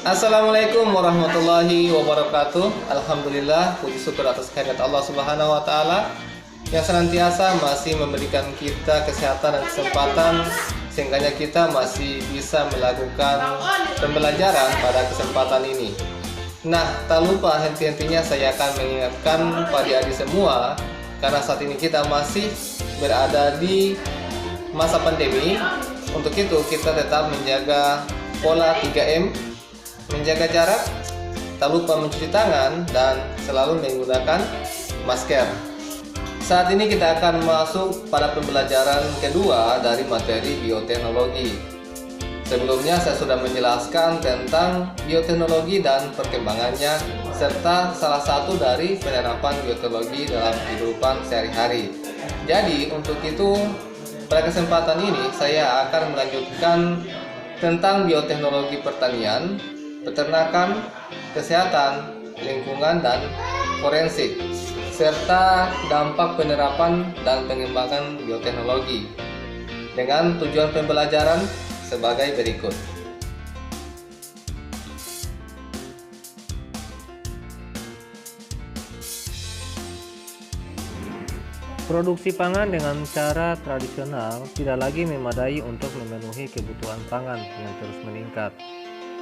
Assalamualaikum warahmatullahi wabarakatuh. Alhamdulillah, puji syukur atas kehadirat Allah Subhanahu wa taala yang senantiasa masih memberikan kita kesehatan dan kesempatan sehingga kita masih bisa melakukan pembelajaran pada kesempatan ini. Nah, tak lupa henti-hentinya saya akan mengingatkan pada adik semua, karena saat ini kita masih berada di masa pandemi. Untuk itu kita tetap menjaga pola 3M, menjaga jarak, tak lupa mencuci tangan, dan selalu menggunakan masker. Saat ini kita akan masuk pada pembelajaran kedua dari materi bioteknologi. Sebelumnya saya sudah menjelaskan tentang bioteknologi dan perkembangannya, serta salah satu dari penerapan bioteknologi dalam kehidupan sehari-hari. Jadi untuk itu, pada kesempatan ini saya akan melanjutkan tentang bioteknologi pertanian, peternakan, kesehatan, lingkungan, dan forensik, serta dampak penerapan dan pengembangan bioteknologi dengan tujuan pembelajaran sebagai berikut. Produksi pangan dengan cara tradisional tidak lagi memadai untuk memenuhi kebutuhan pangan yang terus meningkat.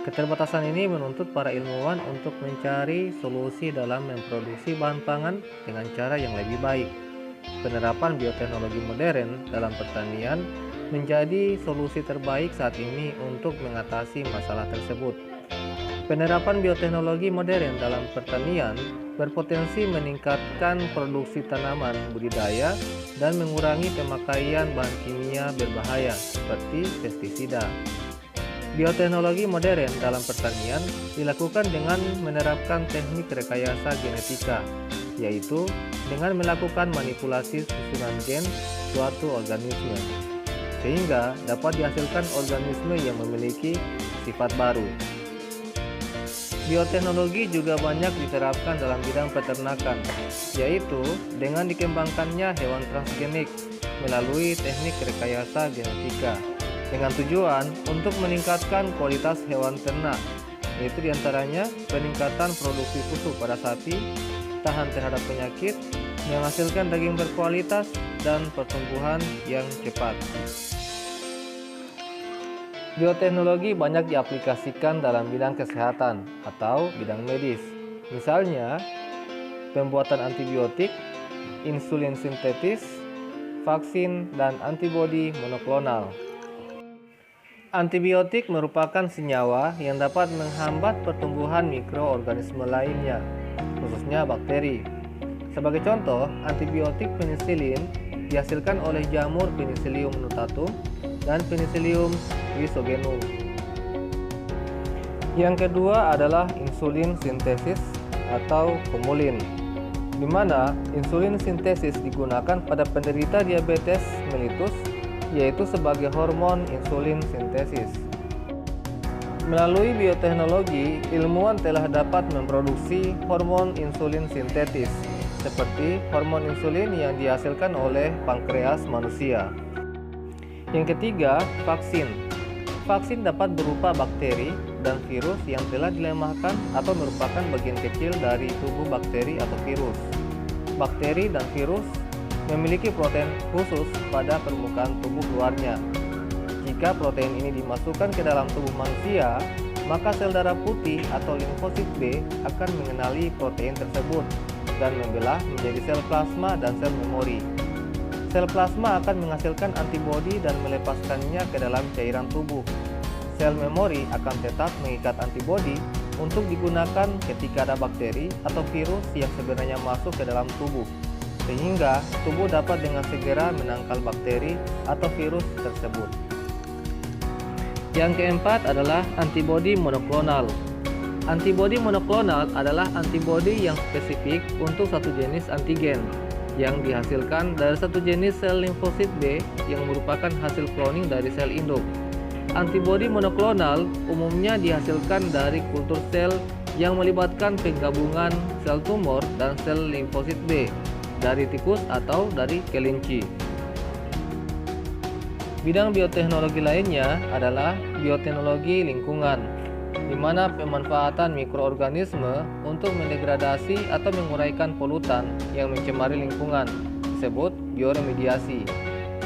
Keterbatasan ini menuntut para ilmuwan untuk mencari solusi dalam memproduksi bahan pangan dengan cara yang lebih baik. Penerapan bioteknologi modern dalam pertanian menjadi solusi terbaik saat ini untuk mengatasi masalah tersebut. Penerapan bioteknologi modern dalam pertanian berpotensi meningkatkan produksi tanaman budidaya dan mengurangi pemakaian bahan kimia berbahaya seperti pestisida. Bioteknologi modern dalam pertanian dilakukan dengan menerapkan teknik rekayasa genetika, yaitu dengan melakukan manipulasi susunan gen suatu organisme, sehingga dapat dihasilkan organisme yang memiliki sifat baru. Bioteknologi juga banyak diterapkan dalam bidang peternakan, yaitu dengan dikembangkannya hewan transgenik melalui teknik rekayasa genetika dengan tujuan untuk meningkatkan kualitas hewan ternak, yaitu diantaranya peningkatan produksi susu pada sapi, tahan terhadap penyakit, menghasilkan daging berkualitas, dan pertumbuhan yang cepat. Bioteknologi banyak diaplikasikan dalam bidang kesehatan atau bidang medis. Misalnya, pembuatan antibiotik, insulin sintetis, vaksin, dan antibodi monoklonal. Antibiotik merupakan senyawa yang dapat menghambat pertumbuhan mikroorganisme lainnya, khususnya bakteri. Sebagai contoh, antibiotik penisilin dihasilkan oleh jamur Penicillium notatum dan Penicillium rhizogenum. Yang kedua adalah insulin sintesis atau pemulin, di mana insulin sintesis digunakan pada penderita diabetes mellitus, yaitu sebagai hormon insulin sintesis. Melalui bioteknologi, ilmuwan telah dapat memproduksi hormon insulin sintetis, seperti hormon insulin yang dihasilkan oleh pankreas manusia. Yang ketiga, vaksin. Vaksin dapat berupa bakteri dan virus yang telah dilemahkan atau merupakan bagian kecil dari tubuh bakteri atau virus. Bakteri dan virus memiliki protein khusus pada permukaan tubuh luarnya. Jika protein ini dimasukkan ke dalam tubuh manusia, maka sel darah putih atau limfosit B akan mengenali protein tersebut dan membelah menjadi sel plasma dan sel memori. Sel plasma akan menghasilkan antibodi dan melepaskannya ke dalam cairan tubuh. Sel memori akan tetap mengikat antibodi untuk digunakan ketika ada bakteri atau virus yang sebenarnya masuk ke dalam tubuh, sehingga tubuh dapat dengan segera menangkal bakteri atau virus tersebut. Yang keempat adalah antibodi monoklonal. Antibodi monoklonal adalah antibodi yang spesifik untuk satu jenis antigen yang dihasilkan dari satu jenis sel limfosit B yang merupakan hasil kloning dari sel induk. Antibodi monoklonal umumnya dihasilkan dari kultur sel yang melibatkan penggabungan sel tumor dan sel limfosit B dari tikus atau dari kelinci. Bidang bioteknologi lainnya adalah bioteknologi lingkungan. di mana pemanfaatan mikroorganisme untuk mendegradasi atau menguraikan polutan yang mencemari lingkungan disebut bioremediasi.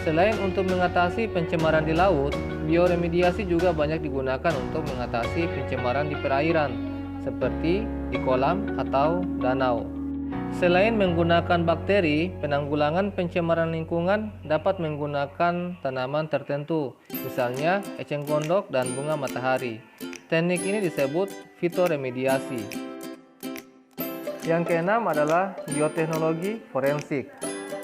Selain untuk mengatasi pencemaran di laut, bioremediasi juga banyak digunakan untuk mengatasi pencemaran di perairan, seperti di kolam atau danau. Selain menggunakan bakteri, penanggulangan pencemaran lingkungan dapat menggunakan tanaman tertentu, misalnya eceng gondok dan bunga matahari. Teknik ini disebut fitoremediasi. Yang keenam adalah bioteknologi forensik,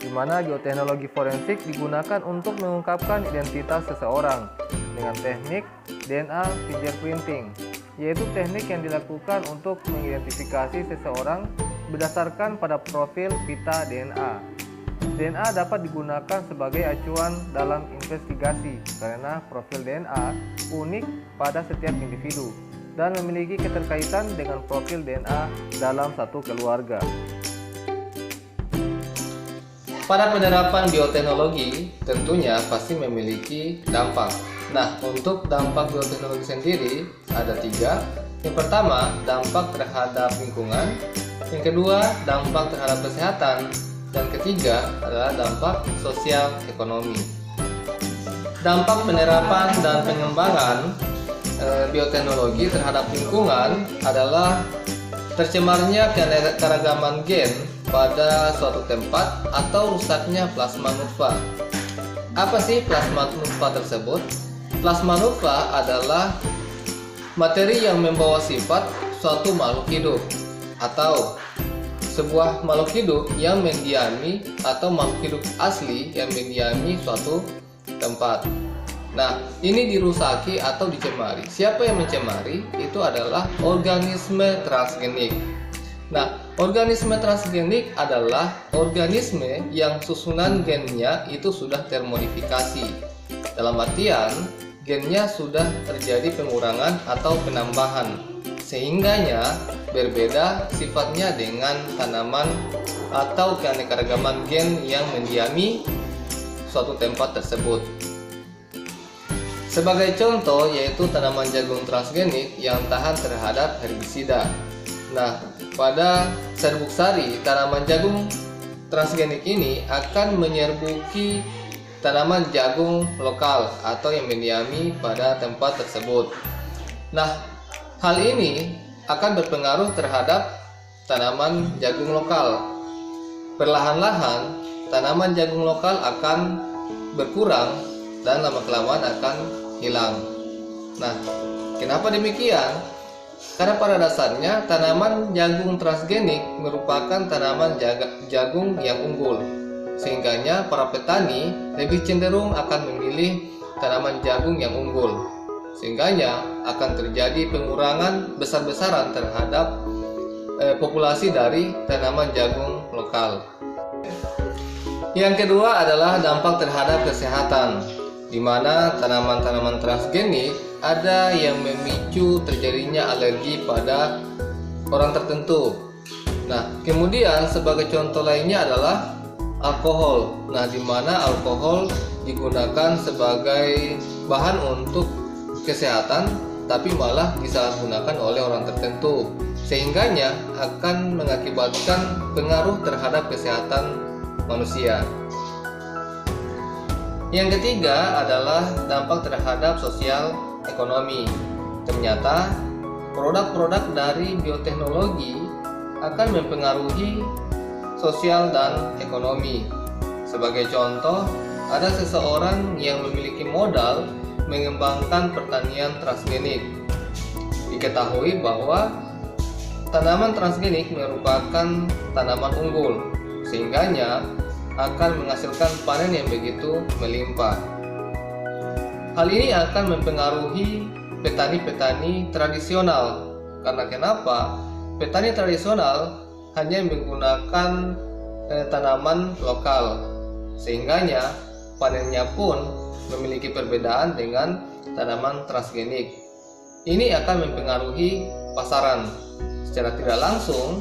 di mana bioteknologi forensik digunakan untuk mengungkapkan identitas seseorang dengan teknik DNA fingerprinting, yaitu teknik yang dilakukan untuk mengidentifikasi seseorang berdasarkan pada profil pita DNA. DNA dapat digunakan sebagai acuan dalam investigasi karena profil DNA unik pada setiap individu dan memiliki keterkaitan dengan profil DNA dalam satu keluarga. Pada penerapan bioteknologi tentunya pasti memiliki dampak. Nah, untuk dampak bioteknologi sendiri ada 3. Yang pertama, dampak terhadap lingkungan. Yang kedua, dampak terhadap kesehatan. Dan ketiga adalah dampak sosial ekonomi. Dampak penerapan dan pengembangan bioteknologi terhadap lingkungan adalah tercemarnya keanekaragaman gen pada suatu tempat atau rusaknya plasma nutfah. Apa sih plasma nutfah tersebut? Plasma nutfah adalah materi yang membawa sifat suatu makhluk hidup atau sebuah makhluk hidup yang mendiami atau makhluk hidup asli yang mendiami suatu tempat. Nah, ini dirusaki atau dicemari. Siapa yang mencemari? Itu adalah organisme transgenik. Nah, organisme transgenik adalah organisme yang susunan gennya itu sudah termodifikasi. Dalam artian, gennya sudah terjadi pengurangan atau penambahan, sehingganya berbeda sifatnya dengan tanaman atau keanekaragaman gen yang mendiami suatu tempat tersebut. Sebagai contoh yaitu tanaman jagung transgenik yang tahan terhadap herbisida. Nah, pada serbuk sari, tanaman jagung transgenik ini akan menyerbuki tanaman jagung lokal atau yang mendiami pada tempat tersebut. Nah, hal ini akan berpengaruh terhadap tanaman jagung lokal. Perlahan-lahan, tanaman jagung lokal akan berkurang dan lama-kelamaan akan hilang. Nah, kenapa demikian? Karena pada dasarnya tanaman jagung transgenik merupakan tanaman jagung yang unggul, sehingganya para petani lebih cenderung akan memilih tanaman jagung yang unggul, sehingganya akan terjadi pengurangan besar-besaran terhadap populasi dari tanaman jagung lokal. Yang kedua adalah dampak terhadap kesehatan, di mana tanaman-tanaman transgenik ada yang memicu terjadinya alergi pada orang tertentu. Nah, kemudian sebagai contoh lainnya adalah alkohol. Nah, di mana alkohol digunakan sebagai bahan untuk kesehatan, tapi malah disalahgunakan oleh orang tertentu, sehingganya akan mengakibatkan pengaruh terhadap kesehatan manusia. Yang ketiga adalah dampak terhadap sosial ekonomi. Ternyata produk-produk dari bioteknologi akan mempengaruhi sosial dan ekonomi. Sebagai contoh, ada seseorang yang memiliki modal mengembangkan pertanian transgenik. Diketahui bahwa tanaman transgenik merupakan tanaman unggul, sehingganya akan menghasilkan panen yang begitu melimpah. Hal ini akan mempengaruhi petani-petani tradisional. Karena kenapa? Petani tradisional hanya menggunakan tanaman lokal, sehingganya panennya pun memiliki perbedaan dengan tanaman transgenik. Ini akan mempengaruhi pasaran. Secara tidak langsung,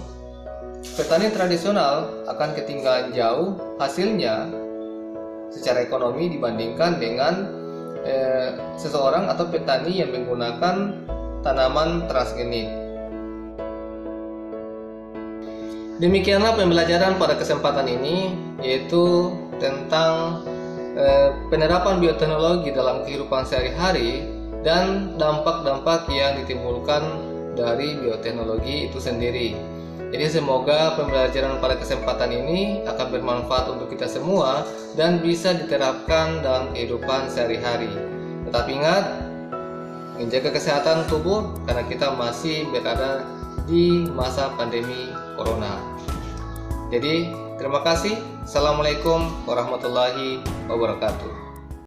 petani tradisional akan ketinggalan jauh hasilnya secara ekonomi dibandingkan dengan seseorang atau petani yang menggunakan tanaman transgenik. Demikianlah pembelajaran pada kesempatan ini, yaitu tentang penerapan bioteknologi dalam kehidupan sehari-hari dan dampak-dampak yang ditimbulkan dari bioteknologi itu sendiri. Jadi semoga pembelajaran pada kesempatan ini akan bermanfaat untuk kita semua dan bisa diterapkan dalam kehidupan sehari-hari. Tetapi ingat, menjaga kesehatan tubuh karena kita masih berada di masa pandemi corona. Jadi terima kasih. Assalamualaikum warahmatullahi wabarakatuh.